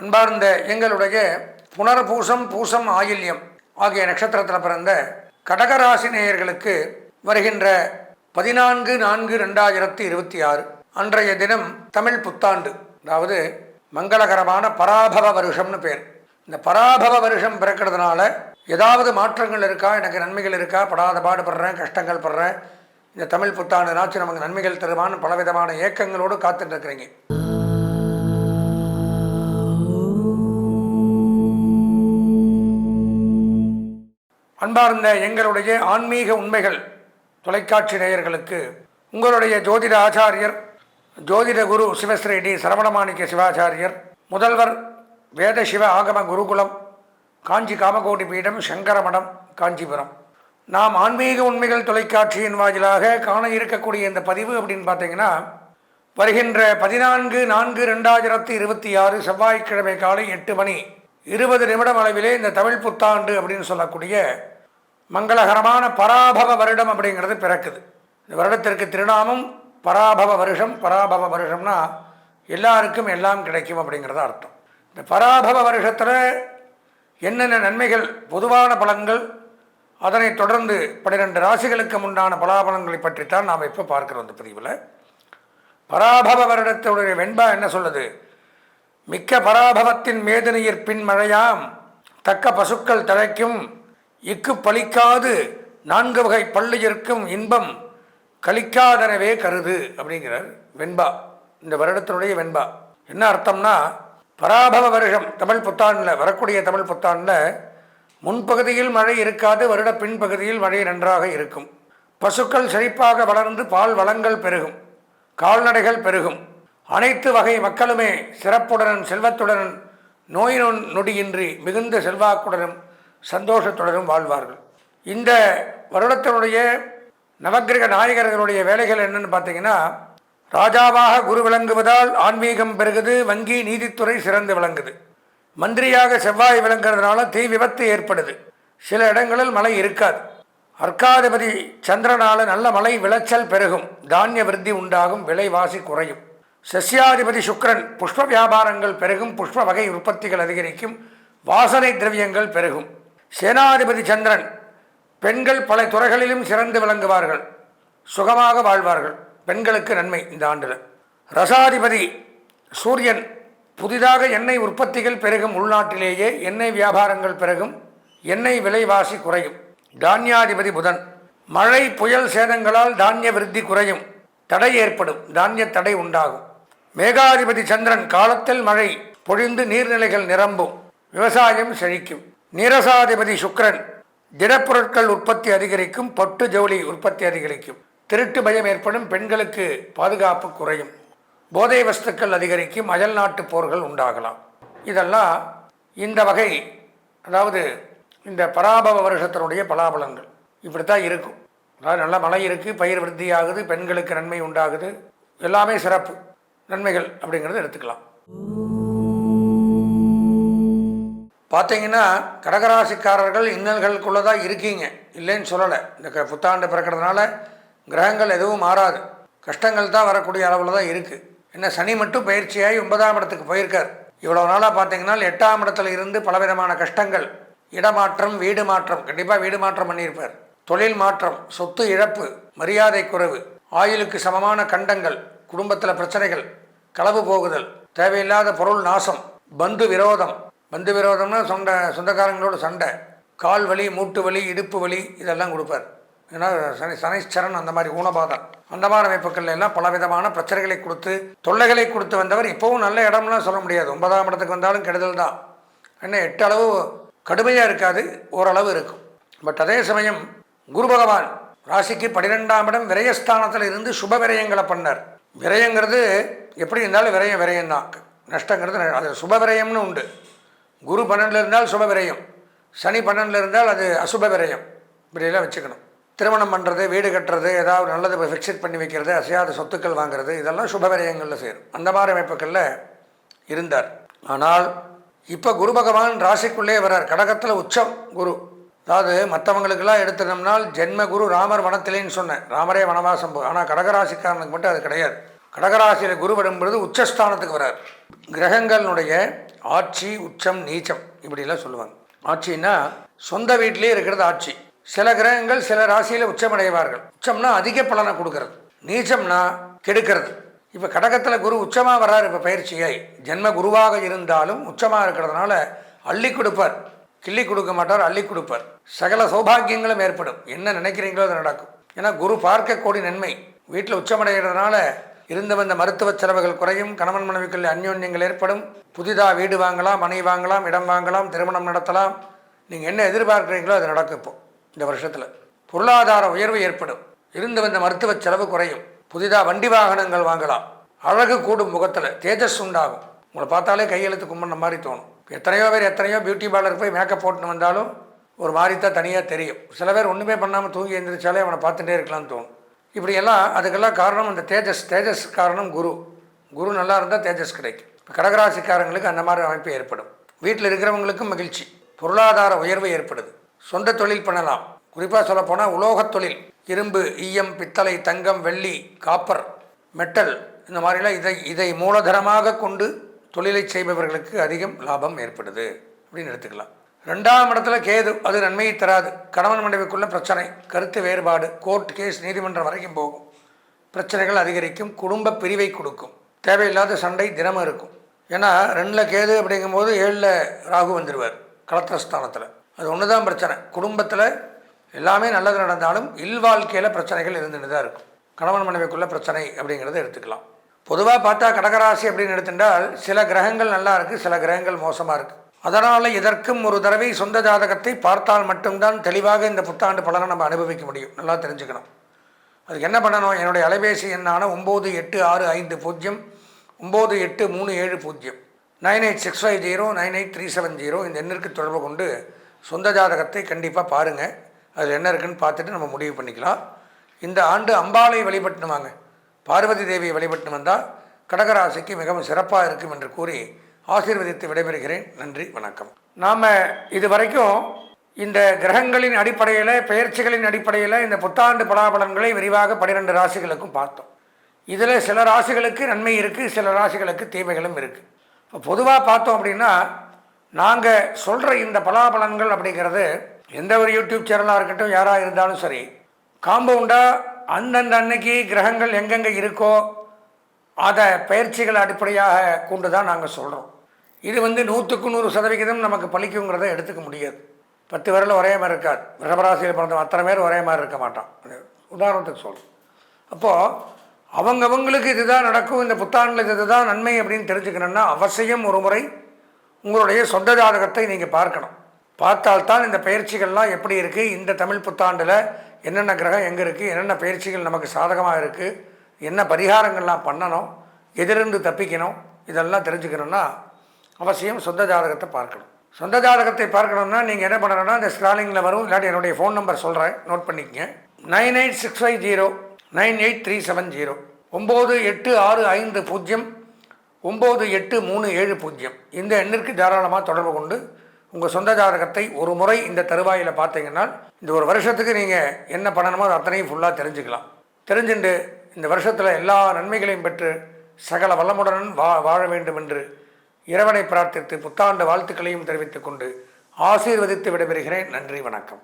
அன்பார்ந்த எங்களுடைய புனர்பூசம் பூசம் ஆயில்யம் ஆகிய நட்சத்திரத்தில் பிறந்த கடகராசி நேயர்களுக்கு வருகின்ற 14/4/2026 அன்றைய தினம் தமிழ் புத்தாண்டு, அதாவது மங்களகரமான பராபவ வருஷம்னு பேர். இந்த பராபவ வருஷம் பிறக்கிறதுனால ஏதாவது மாற்றங்கள் இருக்கா, எனக்கு நன்மைகள் இருக்கா, படாத பாடுபடுறேன், கஷ்டங்கள் படுறேன், இந்த தமிழ் புத்தாண்டு நாச்சு நமக்கு நன்மைகள் தருவான்னு பலவிதமான ஏக்கங்களோடு காத்துட்டு இருக்கிறீங்க. அன்பார்ந்த எங்களுடைய ஆன்மீக உண்மைகள் தொலைக்காட்சி நேயர்களுக்கு உங்களுடைய ஜோதிட ஆச்சாரியர் ஜோதிட குரு சிவஸ்ரீ டி சரவணமாணிக்க சிவாச்சாரியர், முதல்வர் வேத சிவ ஆகம குருகுலம், காஞ்சி காமகோடி பீடம், சங்கரமடம், காஞ்சிபுரம். நாம் ஆன்மீக உண்மைகள் தொலைக்காட்சியின் வாயிலாக காண இருக்கக்கூடிய இந்த பதிவு அப்படின்னு பார்த்தீங்கன்னா, வருகின்ற 14/4/2026 செவ்வாய்க்கிழமை காலை 8:20 அளவிலே இந்த தமிழ் புத்தாண்டு அப்படின்னு சொல்லக்கூடிய மங்களகரமான பராபவ வருடம் அப்படிங்கிறது பிறக்குது. இந்த வருடத்திற்கு திருநாமம் பராபவ வருஷம். பராபவ வருஷம்னா எல்லாருக்கும் எல்லாம் கிடைக்கும் அப்படிங்கிறத அர்த்தம். இந்த பராபவ வருஷத்தில் என்னென்ன நன்மைகள், பொதுவான பலன்கள், அதனைத் தொடர்ந்து 12 ராசிகளுக்கு முன்னான பலாபலன்களை பற்றித்தான் நாம் இப்போ பார்க்கிறோம். இந்த பதிவில் பராபவ வருடத்துடைய வெண்பா என்ன சொல்லுது? மிக்க பராபவத்தின் மேதினியிற் பின் மழையாம் தக்க பசுக்கள் தழைக்கும் இக்கு பலிக்காது 4 வகை பள்ளியிற்கும் இன்பம் கலிக்காதனவே கருது அப்படிங்கிறார் வெண்பா. இந்த வருடத்தினுடைய வெண்பா என்ன அர்த்தம்னா, பராபவ வருஷம் தமிழ் புத்தாண்டில், வரக்கூடிய தமிழ் புத்தாண்டில் முன்பகுதியில் மழை இருக்காது, வருட பின்பகுதியில் மழை நன்றாக இருக்கும். பசுக்கள் செழிப்பாக வளர்ந்து பால் வளங்கள் பெருகும், கால்நடைகள் பெருகும், அனைத்து வகை மக்களுமே சிறப்புடனும் செல்வத்துடனும் நோய் நொடியின்றி மிகுந்த செல்வாக்குடனும் சந்தோஷத்துடனும் வாழ்வார்கள். இந்த வருடத்தினுடைய நவக்கிரக நாயகர்களுடைய வேலைகள் என்னன்னு பார்த்தீங்கன்னா, ராஜாவாக குரு விளங்குவதால் ஆன்மீகம் பெருகுது, வங்கி நீதித்துறை சிறந்து விளங்குது. மந்திரியாக செவ்வாய் விளங்குறதுனால தீ விபத்து ஏற்படுது, சில இடங்களில் மழை இருக்காது. அர்க்காதிபதி சந்திரனால நல்ல மழை விளைச்சல் பெருகும், தானிய விருத்தி உண்டாகும், விலைவாசி குறையும். சஸ்யாதிபதி சுக்கிரன் புஷ்ப வியாபாரங்கள் பெருகும், புஷ்ப வகை உற்பத்திகள் அதிகரிக்கும், வாசனை திரவியங்கள் பெருகும். சேனாதிபதி சந்திரன் பெண்கள் பல துறைகளிலும் சிறந்து விளங்குவார்கள், சுகமாக வாழ்வார்கள், பெண்களுக்கு நன்மை இந்த ஆண்டில். ரசாதிபதி சூரியன் புதிதாக எண்ணெய் உற்பத்திகள் பெருகும், உள்நாட்டிலேயே எண்ணெய் வியாபாரங்கள் பெருகும், எண்ணெய் விலைவாசி குறையும். தானியாதிபதி புதன் மழை புயல் சேதங்களால் தானிய விருத்தி குறையும், தடை ஏற்படும், தானிய தடை உண்டாகும். மேகாதிபதி சந்திரன் காலத்தில் மழை பொழிந்து நீர்நிலைகள் நிரம்பும், விவசாயம் செழிக்கும். நீரசாதிபதி சுக்கிரன் திடப்பொருட்கள் உற்பத்தி அதிகரிக்கும், பட்டு ஜவுளி உற்பத்தி அதிகரிக்கும். திருட்டு பயம் ஏற்படும், பெண்களுக்கு பாதுகாப்பு குறையும், போதை வஸ்துக்கள் அதிகரிக்கும், அயல் நாட்டு போர்கள் உண்டாகலாம். இதெல்லாம் இந்த வகை, அதாவது இந்த பராபவ வருஷத்தினுடைய பலாபலன்கள் இப்படித்தான் இருக்கும். அதாவது நல்ல மழை இருக்குது, பயிர் விருத்தி ஆகுது, பெண்களுக்கு நன்மை உண்டாகுது, எல்லாமே சிறப்பு நன்மைகள் அப்படிங்கிறத எடுத்துக்கலாம். பார்த்தீங்கன்னா கடகராசிக்காரர்கள் இன்னல்களுக்குள்ளே தான் இருக்கீங்க, இல்லைன்னு சொல்லலை. இந்த புத்தாண்டு பிறக்கிறதுனால கிரகங்கள் எதுவும் மாறாது, கஷ்டங்கள் தான் வரக்கூடிய அளவில் தான் இருக்குது. என்ன சனி மட்டும் பயிற்சியாகி 9ஆம் இடத்துக்கு போயிருக்கார். இவ்வளோ நாளாக பார்த்தீங்கன்னா 8ஆம் இடத்துல இருந்து பலவிதமான கஷ்டங்கள், இடமாற்றம், வீடு மாற்றம், கண்டிப்பாக வீடு மாற்றம் பண்ணியிருப்பார், தொழில் மாற்றம், சொத்து இழப்பு, மரியாதை குறைவு, ஆயுளுக்கு சமமான கண்டங்கள், குடும்பத்தில் பிரச்சனைகள், களவு போகுதல், தேவையில்லாத பொருள் நாசம், பந்து விரோதம். பந்து விரோதம்னா சொந்தக்காரங்களோட சண்டை, கால் வலி, மூட்டு வலி, இடுப்பு வலி, இதெல்லாம் கொடுப்பார். ஏன்னா சனைச்சரன் அந்த மாதிரி ஊனபாதம், அந்த மாதிரி அமைப்புகள் எல்லாம் பலவிதமான பிரச்சனைகளை கொடுத்து தொல்லைகளை கொடுத்து வந்தவர். இப்போவும் நல்ல இடம்லாம் சொல்ல முடியாது, 9ஆம் இடத்துக்கு வந்தாலும் கெடுதல் தான். என்ன 8 அளவு கடுமையாக இருக்காது, ஓரளவு இருக்கும். பட் அதே சமயம் குரு பகவான் ராசிக்கு 12ஆம் இடம் விரயஸ்தானத்தில் இருந்து சுப விரயங்களை பண்ணார். விரயங்கிறது எப்படி இருந்தாலும் விரயம் தான், நஷ்டங்கிறது அது சுப விரயம்னு உண்டு. குரு 12 இருந்தால் சுப விரயம், சனி 12 இருந்தால் அது அசுப விரயம். இப்படியெல்லாம் வச்சுக்கணும். திருமணம் பண்ணுறது, வீடு கட்டுறது, ஏதாவது நல்லது ஃபிக்ஸட் பண்ணி வைக்கிறது, அசையாத சொத்துக்கள் வாங்குறது, இதெல்லாம் சுப விரயங்களில் சேரும். அந்த மாதிரி அமைப்புகளில் இருந்தார். ஆனால் இப்போ குரு பகவான் ராசிக்குள்ளே வர்றார். கடகத்தில் உச்சம் குரு. அதாவது மற்றவங்களுக்கெல்லாம் எடுத்துனோம்னால் ஜென்ம குரு ராமர் வனத்திலேன்னு சொன்னேன், ராமரே வனவாசம் போ. ஆனால் கடகராசிக்காரனுக்கு மட்டும் அது கிடையாது. கடகராசியில் குரு வரும்பொழுது உச்சஸ்தானத்துக்கு வர்றார். கிரகங்களுடைய ஆட்சி, உச்சம், நீச்சம் இப்படிலாம் சொல்லுவாங்க. ஆட்சின்னா சொந்த வீட்டிலே இருக்கிறது ஆட்சி. சில கிரகங்கள் சில ராசியில் உச்சமடைவார்கள். உச்சம்னா அதிக பலனை கொடுக்கறது, நீச்சம்னா கெடுக்கிறது. இப்போ கடகத்தில் குரு உச்சமாக வர்றாரு. இப்போ பயிற்சியாய் ஜென்ம குருவாக இருந்தாலும் உச்சமாக இருக்கிறதுனால அள்ளி கொடுப்பார், கிள்ளி கொடுக்க மாட்டார், அள்ளி கொடுப்பார். சகல சௌபாகியங்களும் ஏற்படும். என்ன நினைக்கிறீங்களோ அது நடக்கும். ஏன்னா குரு பார்க்க கோடி நன்மை. வீட்டில் உச்சமடைகிறதுனால இருந்து வந்த மருத்துவ செலவுகள் குறையும், கணவன் மனைவிக்குள்ள அந்யோன்யங்கள் ஏற்படும், புதிதாக வீடு வாங்கலாம், மனை வாங்கலாம், இடம் வாங்கலாம், திருமணம் நடத்தலாம். நீங்கள் என்ன எதிர்பார்க்குறீங்களோ அது நடக்கும். இப்போ இந்த வருஷத்தில் பொருளாதார உயர்வு ஏற்படும், இருந்து வந்த மருத்துவ செலவு குறையும், புதிதாக வண்டி வாகனங்கள் வாங்கலாம், அழகு கூடும், முகத்தில் தேஜஸ் உண்டாகும். உங்களை பார்த்தாலே கையெழுத்து கும்பிட்ற மாதிரி தோணும். எத்தனையோ பேர் எத்தனையோ பியூட்டி பார்லர் போய் மேக்கப் போட்டுன்னு வந்தாலும் ஒரு மாதிரி தான் தனியாக தெரியும். சில பேர் ஒன்றுமே பண்ணாமல் தூங்கி எழுந்திரிச்சாலே அவனை பார்த்துட்டே இருக்கலாம்னு தோணும். இப்படியெல்லாம் அதுக்கெல்லாம் காரணம் அந்த தேஜஸ் காரணம் குரு. குரு நல்லா இருந்தால் தேஜஸ் கிடைக்கும். இப்போ கடகராசிக்காரங்களுக்கு அந்த மாதிரி அமைப்பு ஏற்படும். வீட்டில் இருக்கிறவங்களுக்கும் மகிழ்ச்சி, பொருளாதார உயர்வு ஏற்படுது. சொந்த தொழில் பண்ணலாம். குறிப்பாக சொல்லப்போனால் உலோகத் தொழில், இரும்பு, ஈயம், பித்தளை, தங்கம், வெள்ளி, காப்பர், மெட்டல், இந்த மாதிரிலாம் இதை மூலதனமாக கொண்டு தொழிலை செய்பவர்களுக்கு அதிகம் லாபம் ஏற்படுது அப்படின்னு எடுத்துக்கலாம். 2ஆம் இடத்துல கேது, அது நன்மையை தராது. கணவன் மனைவிக்குள்ள பிரச்சனை, கருத்து வேறுபாடு, கோர்ட் கேஸ், நீதிமன்றம் வரைக்கும் போகும். பிரச்சனைகள் அதிகரிக்கும், குடும்ப பிரிவை கொடுக்கும், தேவையில்லாத சண்டை தினமும் இருக்கும். ஏன்னா 2ல் கேது அப்படிங்கும்போது 7ல் ராகு வந்துடுவார் களத்திரஸ்தானத்தில். அது ஒன்று தான் பிரச்சனை. குடும்பத்தில் எல்லாமே நல்லது நடந்தாலும் இல்வாழ்க்கையில் பிரச்சனைகள் இருந்துட்டு தான் இருக்கும். கணவன் மனைவிக்குள்ள பிரச்சனை அப்படிங்கிறத எடுத்துக்கலாம். பொதுவாக பார்த்தா கடகராசி அப்படின்னு எடுத்துட்டால் சில கிரகங்கள் நல்லா இருக்குது, சில கிரகங்கள் மோசமாக இருக்குது. அதனால் இதற்கும் ஒரு தடவை சொந்த ஜாதகத்தை பார்த்தால் மட்டும்தான் தெளிவாக இந்த புத்தாண்டு பலனை நம்ம அனுபவிக்க முடியும். நல்லா தெரிஞ்சுக்கணும். அதுக்கு என்ன பண்ணணும்? என்னுடைய அலைபேசி எண்ணான 9865098370 9865098370 98370 இந்த எண்ணிற்கு தொடர்பு கொண்டு சொந்த ஜாதகத்தை கண்டிப்பாக பாருங்கள். அதில் என்ன இருக்குன்னு பார்த்துட்டு நம்ம முடிவு பண்ணிக்கலாம். இந்த ஆண்டு அம்பாளை வழிபட்டுன்னு வாங்க, பார்வதி தேவியை வழிபட்டு வந்தால் கடகராசிக்கு மிகவும் சிறப்பாக இருக்கும் என்று கூறி ஆசீர்வதித்து விடைபெறுகிறேன். நன்றி, வணக்கம். நாம் இதுவரைக்கும் இந்த கிரகங்களின் அடிப்படையில், பெயர்ச்சிகளின் அடிப்படையில் இந்த புத்தாண்டு பலாபலன்களை விரிவாக 12 ராசிகளுக்கும் பார்த்தோம். இதில் சில ராசிகளுக்கு நன்மை இருக்குது, சில ராசிகளுக்கு தீமைகளும் இருக்குது. இப்போ பொதுவாக பார்த்தோம் அப்படின்னா நாங்கள் சொல்கிற இந்த பலாபலன்கள் அப்படிங்கிறது எந்த ஒரு யூடியூப் சேனலாக இருக்கட்டும், யாராக இருந்தாலும் சரி, காம்பவுண்டாக அந்தந்த அன்னைக்கு கிரகங்கள் எங்கெங்கே இருக்கோ அதை பயிற்சிகளை அடிப்படையாக கொண்டு தான் நாங்கள் சொல்கிறோம். இது 100க்கு 100% நமக்கு பலிக்குங்கிறத எடுத்துக்க முடியாது. 10 விரல் ஒரே மாதிரி இருக்காது. ரிஷபராசியில் பிறந்த அத்தனை பேர் ஒரே மாதிரி இருக்க மாட்டான். உதாரணத்துக்கு சொல்கிறோம். அப்போது அவங்கவுங்களுக்கு இதுதான் நடக்கும், இந்த புத்தாண்டில் இதுதான் நன்மை அப்படின்னு தெரிஞ்சுக்கணுன்னா அவசியம் ஒரு முறை உங்களுடைய சொந்த ஜாதகத்தை நீங்கள் பார்க்கணும். பார்த்தால்தான் இந்த பயிற்சிகள்லாம் எப்படி இருக்குது, இந்த தமிழ் புத்தாண்டில் என்னென்ன கிரகம் எங்கே இருக்குது, என்னென்ன பயிற்சிகள் நமக்கு சாதகமாக இருக்குது, என்ன பரிகாரங்கள்லாம் பண்ணணும், எதிலிருந்து தப்பிக்கணும், இதெல்லாம் தெரிஞ்சுக்கணுன்னா அவசியம் சொந்த ஜாதகத்தை பார்க்கணும். சொந்த ஜாதகத்தை பார்க்கணுன்னா நீங்கள் என்ன பண்ணணும்னா இந்த ஸ்க்ராலிங்கில் வரும், இல்லாட்டி என்னுடைய ஃபோன் நம்பர் சொல்கிறேன், நோட் பண்ணிக்கங்க. 9865098370 9865098370 இந்த எண்ணிற்கு தாராளமாக தொடர்பு கொண்டு உங்கள் சொந்த ஜாதகத்தை ஒரு முறை இந்த தருவாயில் பார்த்தீங்கன்னா இந்த ஒரு வருஷத்துக்கு நீங்கள் என்ன பண்ணணுமோ அது அத்தனையும் ஃபுல்லாக தெரிஞ்சுக்கலாம். தெரிஞ்சுட்டு இந்த வருஷத்தில் எல்லா நன்மைகளையும் பெற்று சகல வல்லமுடன் வாழ வேண்டும் என்று இறைவனை பிரார்த்தித்து புத்தாண்டு வாழ்த்துக்களையும் தெரிவித்துக் கொண்டு ஆசீர்வதித்து விடைபெறுகிறேன். நன்றி, வணக்கம்.